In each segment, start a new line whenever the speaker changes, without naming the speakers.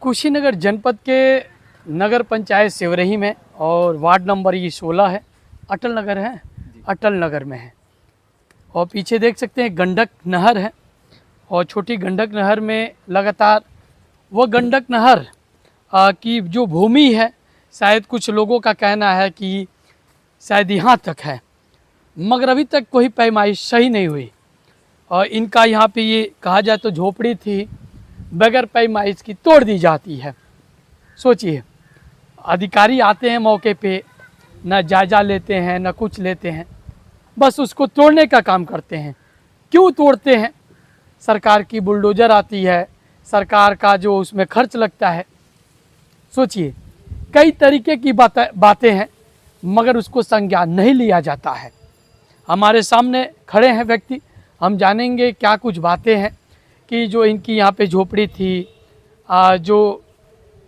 कुशीनगर जनपद के नगर पंचायत सेवरही में और वार्ड नंबर ये 16 है। अटल नगर है, अटल नगर में है। और पीछे देख सकते हैं गंडक नहर है और छोटी गंडक नहर में लगातार वो गंडक नहर की जो भूमि है, शायद कुछ लोगों का कहना है कि शायद यहाँ तक है, मगर अभी तक कोई पैमाइश सही नहीं हुई। और इनका यहाँ पे ये कहा जाए तो झोपड़ी थी, बगैर पैमाइश की तोड़ दी जाती है। सोचिए, अधिकारी आते हैं मौके पे, न जायज़ा लेते हैं न कुछ लेते हैं, बस उसको तोड़ने का काम करते हैं। क्यों तोड़ते हैं? सरकार की बुलडोज़र आती है, सरकार का जो उसमें खर्च लगता है। सोचिए, कई तरीके की बातें हैं, मगर उसको संज्ञान नहीं लिया जाता है। हमारे सामने खड़े हैं व्यक्ति, हम जानेंगे क्या कुछ बातें हैं कि जो इनकी यहाँ पे झोपड़ी थी, जो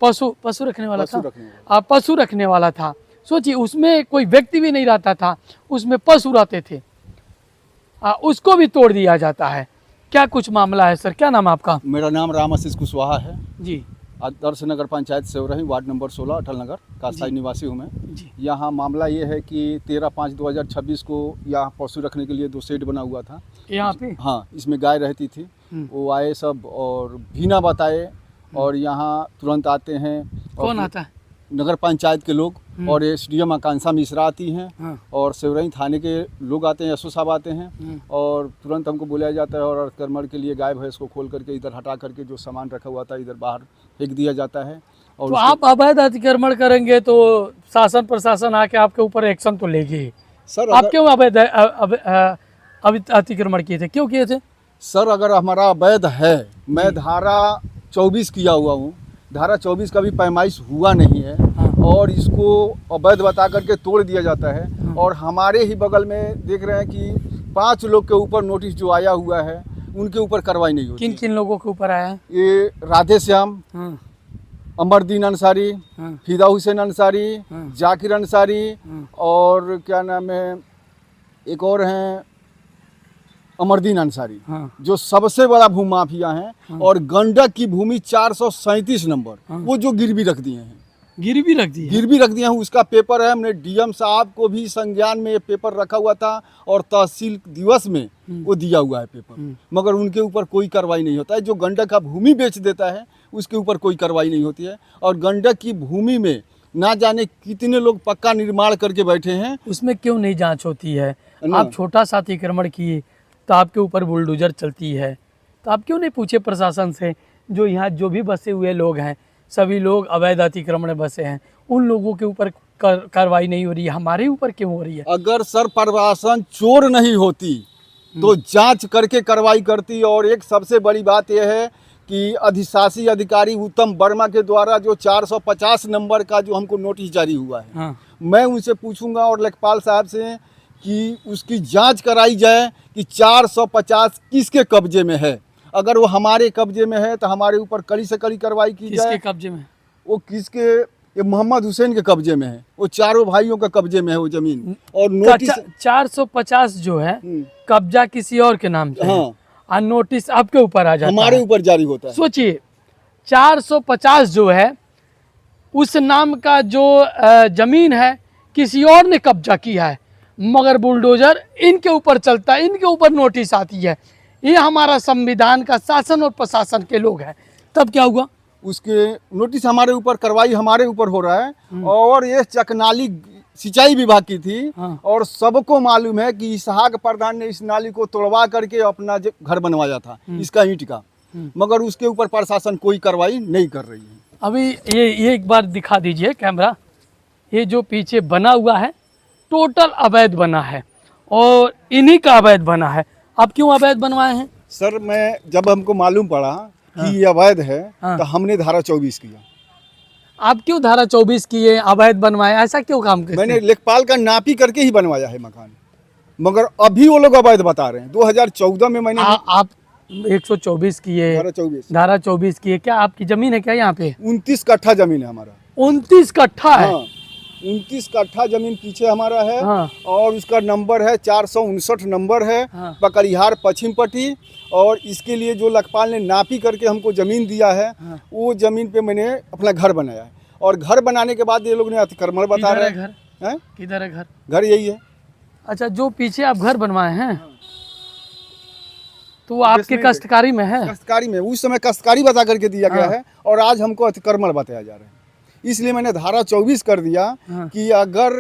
पशु रखने वाला था, पशु रखने वाला था। सोचिए, उसमें कोई व्यक्ति भी नहीं रहता था, उसमें पशु रहते थे, उसको भी तोड़ दिया जाता है। क्या कुछ मामला है सर? क्या नाम आपका?
मेरा नाम राम आशीष कुशवाहा है
जी।
आदर्श नगर पंचायत सेवरही, वार्ड नंबर 16, अटल नगर का स्थायी निवासी हूँ मैं। यहाँ मामला ये है कि 13/5/2026 को यहाँ पशु रखने के लिए 2 शेड बना हुआ था
यहाँ पे।
हाँ, इसमें गाय रहती थी। वो आए सब और भीना बताए और यहाँ तुरंत आते हैं।
कौन आता है?
नगर पंचायत के लोग और एसडीएम आकांक्षा मिश्रा आती हैं और सेवरही थाने के लोग आते हैं, एसओ साहब आते हैं और तुरंत हमको बुलाया जाता है और अतिक्रमण के लिए गाय भैंस को खोल करके इधर हटा करके जो सामान रखा हुआ था इधर बाहर फेंक दिया जाता है। और
तो आप अवैध अतिक्रमण करेंगे तो शासन प्रशासन आके आपके ऊपर एक्शन तो लेगी
सर।
आप क्यों अवैध अतिक्रमण किए थे? क्यों किए थे
सर? अगर हमारा अवैध है, मैं धारा 24 किया हुआ हूँ, धारा 24 का भी पैमाइश हुआ नहीं है और इसको अवैध बता करके तोड़ दिया जाता है। और हमारे ही बगल में देख रहे हैं कि 5 लोग के ऊपर नोटिस जो आया हुआ है, उनके ऊपर कार्रवाई नहीं होती।
किन किन लोगों के ऊपर आया है?
ये राधे श्याम, अमरदीन अंसारी, फिदा हुसैन अंसारी, जाकिर अंसारी और क्या नाम है, एक और हैं अमरदीन अंसारी, जो सबसे बड़ा भू माफिया हैं। और गंडक की भूमि 437 नंबर वो जो गिरवी रख दिए हैं,
गिरवी रख दी है।
गिरवी रख दिया हूँ, उसका पेपर है। हमने डीएम साहब को भी संज्ञान में ये पेपर रखा हुआ था और तहसील दिवस में वो दिया हुआ है पेपर, मगर उनके ऊपर कोई कार्रवाई नहीं होता है। जो गंडक का भूमि बेच देता है उसके ऊपर कोई कार्रवाई नहीं होती है। और गंडक की भूमि में ना जाने कितने लोग पक्का निर्माण करके बैठे हैं,
उसमें क्यों नहीं जाँच होती है? आप छोटा सा अतिक्रमण किए तो आपके ऊपर बुलडोजर चलती है, तो आप क्यों नहीं पूछे प्रशासन से? जो यहाँ जो भी बसे हुए लोग हैं, सभी लोग अवैध अतिक्रमण में बसे हैं, उन लोगों के ऊपर कार्रवाई नहीं हो रही है, हमारे ऊपर क्यों हो रही है?
अगर सर प्रशासन चोर नहीं होती तो जांच करके कार्रवाई करती। और एक सबसे बड़ी बात यह है कि अधिशासी अधिकारी उत्तम वर्मा के द्वारा जो 450 नंबर का जो हमको नोटिस जारी हुआ है, मैं उनसे पूछूंगा और लेखपाल साहब से कि उसकी जांच कराई जाए कि 450 किसके कब्जे में है। अगर वो हमारे कब्जे में है तो हमारे ऊपर कड़ी से कड़ी कार्रवाई की जाए।
किसके कब्जे में?
वो किसके? ये मोहम्मद हुसैन के कब्जे में है, वो चारों भाइयों का कब्जे में है वो जमीन। और नोटिस
450 जो है कब्जा किसी और के नाम से है, और नोटिस आपके ऊपर आ जाता है,
हमारे ऊपर जारी होता है।
सोचिए, 450 जो है उस नाम का जो जमीन है किसी और ने कब्जा किया है, मगर बुलडोजर इनके ऊपर चलता है, इनके ऊपर नोटिस आती है। ये हमारा संविधान का शासन और प्रशासन के लोग हैं। तब क्या हुआ?
उसके नोटिस हमारे ऊपर, कार्रवाई हमारे ऊपर हो रहा है। और ये चकनाली सिंचाई विभाग की थी और सबको मालूम है कि इसहाक प्रधान ने इस नाली को तोड़वा करके अपना घर बनवाया था इसका ईंट का, मगर उसके ऊपर प्रशासन कोई कार्रवाई नहीं कर रही है।
अभी ये एक बार दिखा दीजिए कैमरा। ये जो पीछे बना हुआ है टोटल अवैध बना है और इन्हीं का अवैध बना है। आप क्यों अवैध बनवाए हैं?
सर, मैं जब हमको मालूम पड़ा कि ये अवैध है तो हमने धारा 24 किया।
आप क्यों धारा 24 किए, अवैध बनवाए? ऐसा क्यों काम करते?
मैंने लेखपाल का नापी करके ही बनवाया है मकान, मगर अभी वो लोग अवैध बता रहे हैं। 2014 में मैंने
आप 124 किए, धारा 24 किए। क्या आपकी जमीन है क्या यहाँ पे?
29 कट्ठा जमीन है हमारा।
29 कट्ठा है?
29 कट्ठा जमीन पीछे हमारा है।
हाँ।
और उसका नंबर है 459 नंबर है।
हाँ।
पकड़िहार पश्चिम पट्टी। और इसके लिए जो लेखपाल ने नापी करके हमको ज़मीन दिया है,
हाँ।
वो ज़मीन पे मैंने अपना घर बनाया है। और घर बनाने के बाद ये लोग ने अतिक्रमण बता
किधर
रहे
है घर?
हैं।
किधर है घर?
घर यही है।
अच्छा, जो पीछे आप घर बनवाए हैं तो वो आपके
बेसमेंट है।
कष्टकारी में है?
कष्टकारी में उस समय कष्टकारी बता करके दिया गया
हाँ।
है और आज हमको अतिक्रमण बताया जा रहा है। इसलिए मैंने धारा 24 कर दिया
हाँ।
कि अगर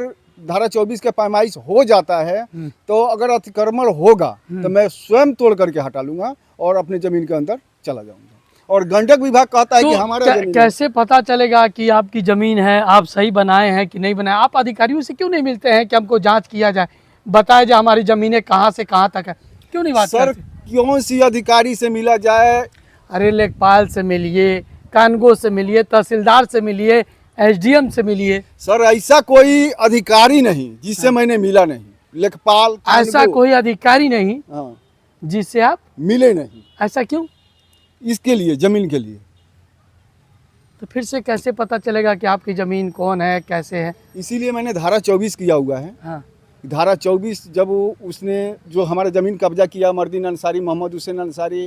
धारा 24 का पैमाइश हो जाता है तो अगर अतिक्रमण होगा तो मैं स्वयं तोड़ करके हटा लूंगा और अपने जमीन के अंदर चला जाऊंगा। और गंडक विभाग कहता है कि हमारा जमीन है।
कैसे पता चलेगा कि आपकी जमीन है, आप सही बनाए हैं कि नहीं बनाए? आप अधिकारियों से क्यों नहीं मिलते हैं कि हमको जांच किया जाए, बताया जाए हमारी जमीनें कहाँ से कहाँ तक है? क्यों नहीं बात
सर
करते?
क्यों सी अधिकारी से मिला जाए?
अरे लेखपाल से मिलिए, कानगो से मिलिए, तहसीलदार से मिलिए, एसडीएम से मिलिए।
सर ऐसा कोई अधिकारी नहीं जिससे मैंने मिला नहीं। लेखपाल
ऐसा
कानगो,
कोई अधिकारी नहीं
हाँ,
जिससे आप
मिले नहीं।
ऐसा क्यों?
इसके लिए, जमीन के लिए।
तो फिर से कैसे पता चलेगा कि आपकी ज़मीन कौन है, कैसे है?
इसीलिए मैंने धारा 24 किया हुआ है।
हाँ।
धारा 24 जब उसने जो हमारा ज़मीन कब्जा किया, मर्दीन अंसारी, मोहम्मद हुसैन अंसारी,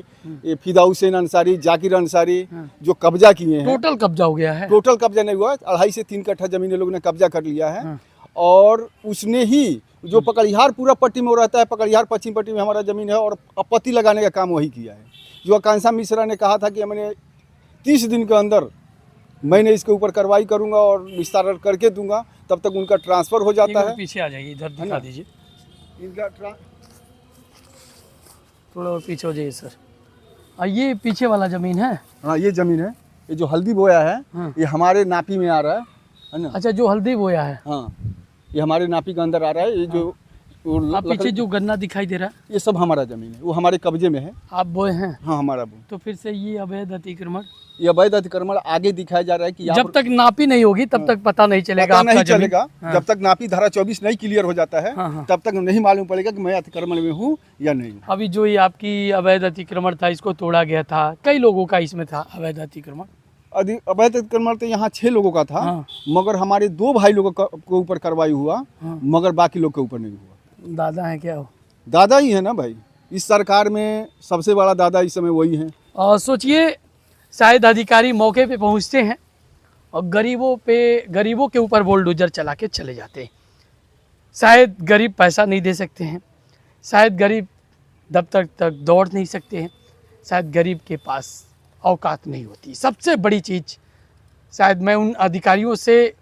ये फिदा हुसैन अंसारी, जाकिर अंसारी, जो कब्जा किए हैं।
टोटल कब्जा हो गया है?
टोटल कब्जा नहीं हुआ, 2.5 से 3 कट्ठा ज़मीन लोगों ने कब्जा कर लिया है।
हाँ।
और उसने ही जो पकड़िहार पूरा पट्टी में वो रहता है, पकड़िहार पश्चिम पट्टी में हमारा ज़मीन है और आपत्ति लगाने का काम वही किया है। जो आकांक्षा मिश्रा ने कहा था कि मैंने 30 दिन के अंदर मैंने इसके ऊपर कार्रवाई करूंगा और विस्तार करके दूंगा, तब तक उनका ट्रांसफ़र हो जाता है।
पीछे आ जाइए, इधर दिखा दीजिए,
इनका
थोड़ा और पीछे हो जाइए सर। ये पीछे वाला ज़मीन है?
हाँ, ये ज़मीन है। ये जो हल्दी बोया है,
हाँ।
ये हमारे नापी में आ रहा है ना।
अच्छा, जो हल्दी बोया है।
हाँ, ये हमारे नापी के अंदर आ रहा है। ये जो
आप पीछे जो गन्ना दिखाई दे रहा है,
ये सब हमारा ज़मीन है, वो हमारे कब्जे में है।
आप बोए हैं?
हाँ, हमारा वो।
तो फिर से ये अवैध अतिक्रमण,
ये अवैध अतिक्रमण आगे दिखाया जा रहा है कि यहाँ
जब तक नापी नहीं होगी तब तक पता नहीं चलेगा
पता
आपका
नहीं
जमीन।
चलेगा।
हाँ।
जब तक नापी धारा 24 नहीं क्लियर हो जाता है,
हाँ, हाँ।
तब तक नहीं मालूम पड़ेगा कि मैं अतिक्रमण में हूँ या नहीं।
अभी जो ये आपकी अवैध अतिक्रमण था, इसको तोड़ा गया था, कई लोगों का इसमें था अवैध अतिक्रमण।
अवैध अतिक्रमण तो यहाँ 6 लोगों का था।
हाँ।
मगर हमारे 2 भाई लोगों के ऊपर कार्रवाई हुआ।
हाँ।
मगर बाकी लोग के ऊपर नहीं हुआ।
दादा है क्या हो?
दादा ही है ना भाई, इस सरकार में सबसे बड़ा दादा इस समय वही है।
और सोचिए, शायद अधिकारी मौके पे पहुंचते हैं और गरीबों के ऊपर बुलडोजर चला के चले जाते हैं। शायद गरीब पैसा नहीं दे सकते हैं, शायद गरीब दफ्तर तक दौड़ नहीं सकते हैं, शायद गरीब के पास औकात नहीं होती। सबसे बड़ी चीज़, शायद मैं उन अधिकारियों से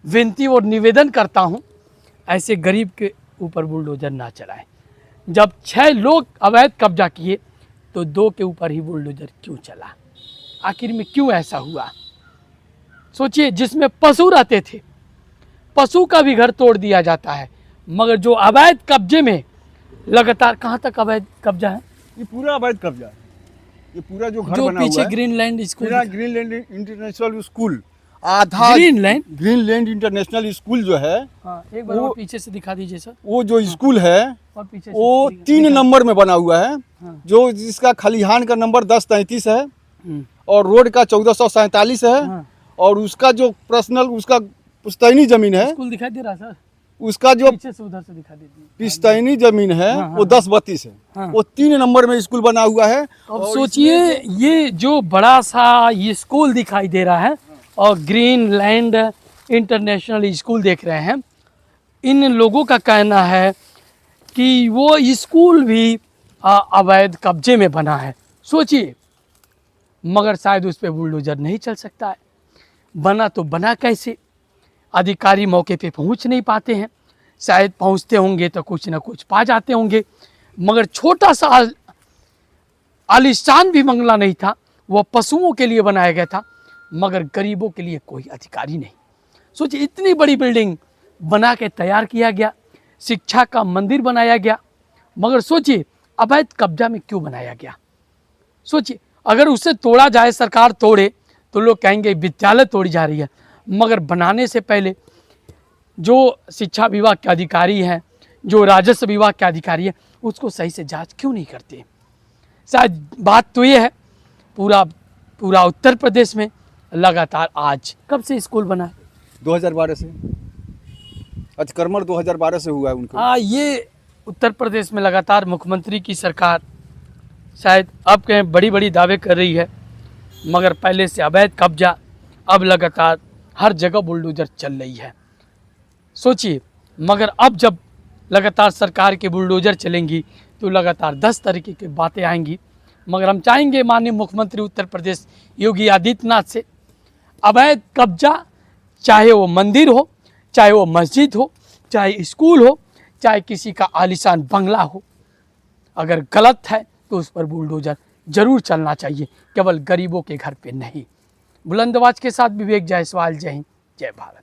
विनती और निवेदन करता हूं, ऐसे गरीब के ऊपर बुलडोजर ना चलाएं। जब 6 लोग अवैध कब्जा किए तो 2 के ऊपर ही बुलडोजर क्यों चला? आखिर में क्यों ऐसा हुआ? सोचिए, जिसमें पशु रहते थे, पशु का भी घर तोड़ दिया जाता है, मगर जो अवैध कब्जे में लगातार, कहाँ तक अवैध कब्जा है?
ये पूरा अवैध कब्जा है। ये पूरा जो घर
जो
बना
पीछे
हुआ है,
ग्रीनलैंड स्कूल,
पूरा ग्रीनलैंड इंटरनेशनल स्कूल, आधा ग्रीनलैंड इंटरनेशनल स्कूल जो है,
हाँ, एक बार और पीछे से दिखा दीजिए सर।
वो जो स्कूल है
और पीछे से
वो 3 नंबर में बना हुआ है।
हाँ।
जो जिसका खलिहान का नंबर 1033 है
हम्म,
और रोड का 1447 है।
हाँ।
और उसका जो पर्सनल, उसका पुश्तैनी जमीन है,
स्कूल दिखाई दे रहा है सर?
उसका जो
पीछे से उधर से दिखा दीजिए।
पिश्तैनी जमीन है,
हाँ, हाँ,
वो 1032 है।
हाँ।
वो 3 नंबर में स्कूल बना हुआ है।
अब
और
सोचिए, ये जो बड़ा सा ये स्कूल दिखाई दे रहा है और ग्रीनलैंड इंटरनेशनल स्कूल देख रहे हैं, इन लोगों का कहना है कि वो स्कूल भी अवैध कब्जे में बना है। सोचिए, मगर शायद उस पर बुलडोजर नहीं चल सकता है। बना तो बना कैसे? अधिकारी मौके पे पहुंच नहीं पाते हैं, शायद पहुंचते होंगे तो कुछ ना कुछ पा जाते होंगे, मगर छोटा सा आलिशान भी बंगला नहीं था, वह पशुओं के लिए बनाया गया था, मगर गरीबों के लिए कोई अधिकारी नहीं। सोचिए, इतनी बड़ी बिल्डिंग बना के तैयार किया गया, शिक्षा का मंदिर बनाया गया, मगर सोचिए अवैध कब्जा में क्यों बनाया गया? सोचिए, अगर उसे तोड़ा जाए, सरकार तोड़े, तो लोग कहेंगे विद्यालय तोड़ी जा रही है, मगर बनाने से पहले जो शिक्षा विभाग के अधिकारी हैं, जो राजस्व विभाग के अधिकारी हैं, उसको सही से जांच क्यों नहीं करते? शायद बात तो ये है, पूरा उत्तर प्रदेश में लगातार आज कब से स्कूल बना है?
2012 से अतिक्रमण 2012 से हुआ है उनको।
हाँ, ये उत्तर प्रदेश में लगातार मुख्यमंत्री की सरकार शायद अब कहीं बड़ी बड़ी दावे कर रही है, मगर पहले से अवैध कब्जा, अब लगातार हर जगह बुलडोजर चल रही है। सोचिए, मगर अब जब लगातार सरकार के बुलडोजर चलेंगी तो लगातार 10 तरीके की बातें आएंगी। मगर हम चाहेंगे माननीय मुख्यमंत्री उत्तर प्रदेश योगी आदित्यनाथ से, अवैध कब्जा चाहे वो मंदिर हो, चाहे वो मस्जिद हो, चाहे स्कूल हो, चाहे किसी का आलीशान बंगला हो, अगर गलत है तो उस पर बुलडोजर जरूर चलना चाहिए, केवल गरीबों के घर पे नहीं। बुलंद आवाज के साथ विवेक जायसवाल, जय हिंद, जय भारत।